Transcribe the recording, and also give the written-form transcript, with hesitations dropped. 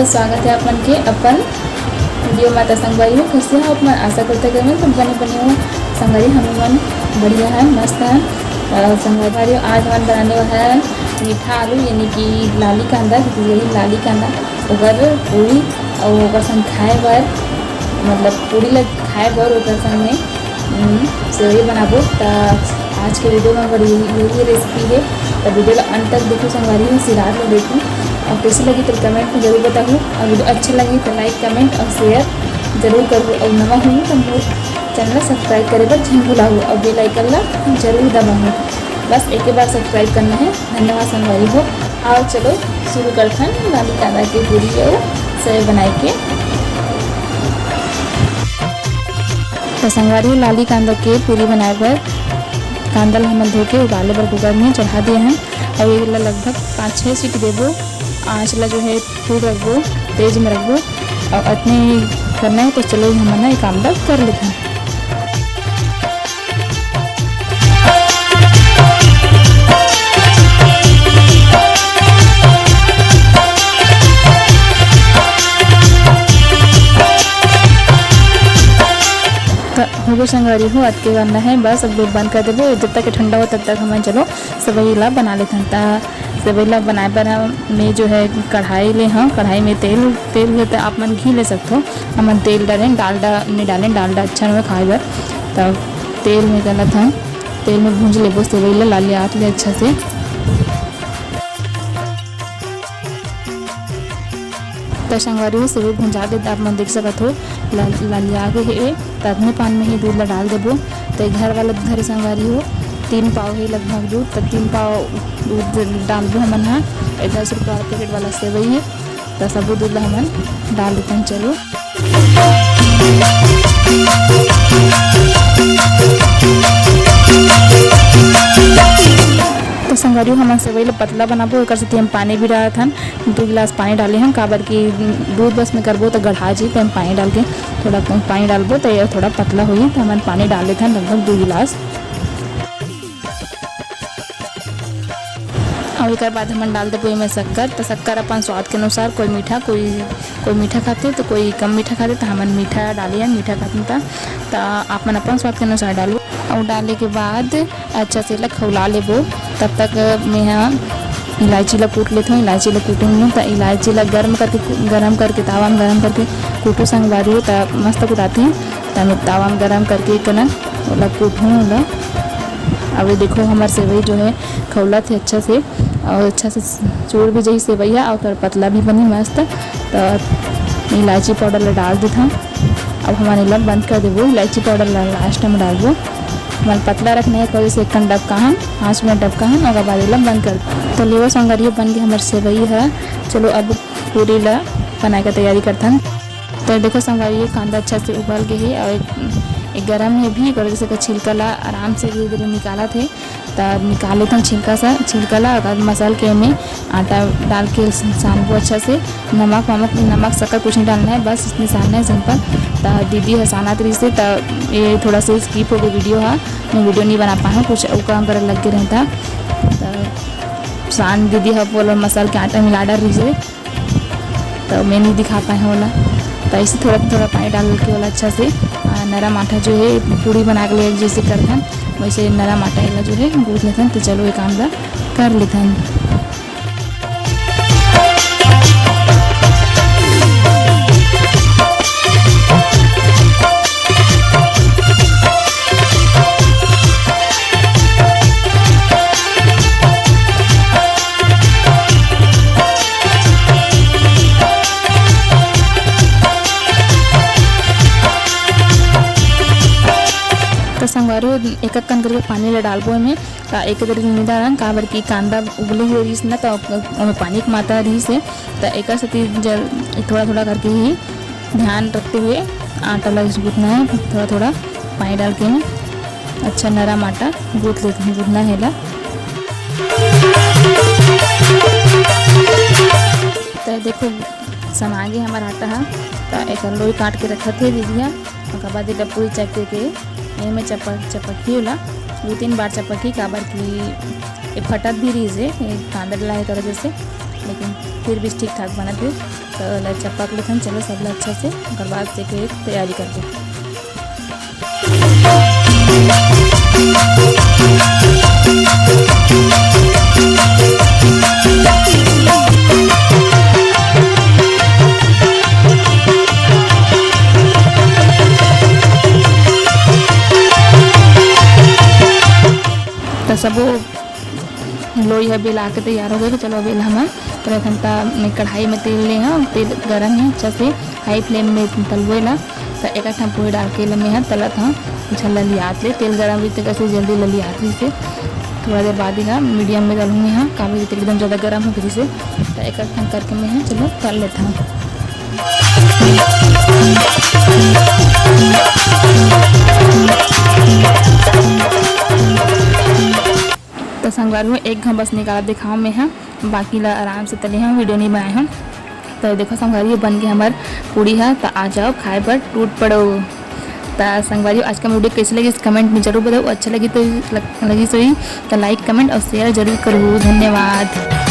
स्वागत है अपन के अपन वीडियो में। तो संगवारी हो कैसे हो अपन आशा करते हैं मैं तुम बने हो संगवारी हम मन बढ़िया है मस्त है। संगवारी आज मन बनाने वाला है मीठा आलू यानी कि लाली कांदा, यही लाली कांदा ओकर पूरी और संग खाए बर मतलब पूरी लग खाए बर ओकर संग में सेवई बनाबो। तो आज के वीडियो में बड़ी यही रेसिपी है। तो वीडियो अंत तक देखो संगवारी हो, सिरार में देखो और कैसी लगी तो कमेंट में जरूर बताओ। और वीडियो अच्छा लगी तो लाइक कमेंट और शेयर जरूर करो। और नवा हुई तो मोर चैनल सब्सक्राइब करे पर झन भुलाओ और बेल आइकन ला जरूर दबाओ। बस एक बार सब्सक्राइब करना है। धन्यवाद संगवारी हो। आओ चलो शुरू करते हैं लाली कांदा की पूरी और सेवई बनाए के। तो संगवारी हो लाली कांदा के पूरी बनाए पर कांदा ला हमन धो के उबाले बर कुकर में चढ़ा दिए हैं। और ये लगभग 5-6 सीटी देबो। आँच ला जो है फूल रखबो, तेज में रखबो और इतने करना है। तो चलो हमन ये काम कर लेते हैं। हो संगवारी हो अत के करना है बस। अब बंद कर देबो। जब तक ठंडा हो तब तक हम चलो सेवई ला बना लेते हैं। सेवई ला बनाए पर में जो है कढ़ाई ले हाँ, कढ़ाई में तेल लेते आप मन घी ले सकते हो। हम तेल डालें, डालडा नहीं डालें, डालडा अच्छा नहीं खाए बर। तब तेल में गलत हम तेल में भूंज लेबो सेवई ला लाली आत ले अच्छा से। तो संगवारी हो सेवई भुंजा दे आप मन देख सकत हो लालिया के है। तदने पान में ही दूध ला डाल देबो। तो घर वाला दूध संगवारी हो 3 पाव है लगभग दूध। तो 3 पाव दूध डाल दो हमन हाँ। 10 रुपया पैकेट वाला सेवई है। तो सब दूध ला हमन डाल देते हैं। चलो तो संगवारी हो हमन सेवई ला पतला बनाबो। एक साथ हम पानी भी डालत हन। 2 गिलास पानी डाले हम काबर की दूध बस में करबो तो गढ़ा जी। तो हम पानी डाल के थोड़ा पानी डालबो तो ये थोड़ा पतला होगी। तो हमन पानी डाल लेते हैं लगभग 2 गिलास। और एक बाद हमन डाल देबो इसमें शक्कर। तो शक्कर अपन स्वाद के अनुसार, कोई मीठा कोई मीठा खाते तो कोई कम मीठा खाते। तो हमन मीठा डालिए, मीठा खाते तो आप मन अपन स्वाद के अनुसार डालो। और डालने के बाद अच्छा से ला खौला लेबो। तब तक मैं इलायची ला कूट लेती हूँ। इलायची ला कूटूँगी तो इलायची ला गरम करके तावा में गरम करके कूटू संगवारी हो। तो मस्त कुटाती हैं। तो मैं तावा में गरम करके कनन ओला कूटूँ ओला। अब ये देखो हमारे सेवई जो है खौला थे अच्छा से और अच्छा से चूर भी जही सेवई है और थोड़ा पतला भी बनी मस्त। तो इलायची पाउडर ला डाल देता हूँ। अब हमारे ला बंद कर देबो। इलायची पाउडर ला लास्ट में डाल दो। हमारे पतला रखना है कोई से 1 डबका हम 5 मिनट डबका हम और बाद ला बंद कर। तो लेवा संगवारी बन के हमारे सेवई है। चलो अब पूरी ला बनाए का तैयारी करते हैं। तो देखो संगवारी कांदा अच्छा से उबल के है और एक गरम है भी और जैसे का छिलका ला आराम से धीरे धीरे निकाला थे। तब निकाल लेते हैं छिलका ला। और मसाल के में आटा डाल के सानबो अच्छा से। नमक शक्कर कुछ नहीं डालना है, बस इसमें सानना है सिंपल। तो दीदी है साना तरी से। तो ये थोड़ा सा स्किप हो गई वीडियो है, मैं वीडियो नहीं बना पाया कुछ वो काम कर लग के रहता। तो सान दीदी है बोला मसाल के आटा मिला डाल रही से। तो मैं नहीं दिखा पाया वाला। तो ऐसे थोड़ा पानी डाल के वाला अच्छा से नरम आटा जो है पूरी बना के लिए जैसे करते हैं वैसे नरम आटा जो है गूँथ लेते हैं। तो चलो ये काम कर लेते हैं। तो संगवारी एक कन करके पानी ला डालबो में। तो एक नहीं डालन काबर की कांदा उबले हुए रही ना। तो पानी की मात्रा रही से। तो एक साथी थोड़ा करके ही ध्यान रखते हुए आटा ला गूँथना है। थोड़ा पानी डाल के में अच्छा नरम आटा गूँथना है ला। तो देखो समागे हमारा आटा है। तो एक लोई काट के रखा थे दीदिया। और बाद पूरी चक्के के में चपकी होला 2-3 बार चपकी काबर की फटत भी रही से कांदा डला है तरह जैसे। लेकिन फिर भी ठीक ठाक बना थे। तो लच्छा पक लेते चलो सब अच्छा से, और बाद से के तैयारी करते। तो सब लोई है बेला के तैयार हो गए। तो चलो बेला हम प्रथम कढ़ाई में तेल ले हैं, तेल गरम है अच्छा से हाई फ्लेम में तलवेला। तो एक पोहे डाल के लम्बे हैं तलत हाँ अच्छा ललियात ले, तेल गरम भी तो कैसे जल्दी ललियात भी से। थोड़ा देर बाद ही मीडियम में डालूंगी हाँ, काफ़ी तेल एकदम ज़्यादा गर्म हो गई से। तो एक करके मैं चलो तल लेता हूँ। तो संगवार में एक घम बस निकाल दिखाऊँ मैं हाँ, बाकी ला आराम से तले हैं, वीडियो नहीं बनाए हम। तो देखो संगवारी बन के हमार पूड़ी है। तो आ जाओ खाए पर टूट पड़ो। तो संगवारी आज का वीडियो कैसे लगी कमेंट में जरूर बताओ, अच्छा लगी तो लाइक कमेंट और शेयर जरूर करो। धन्यवाद।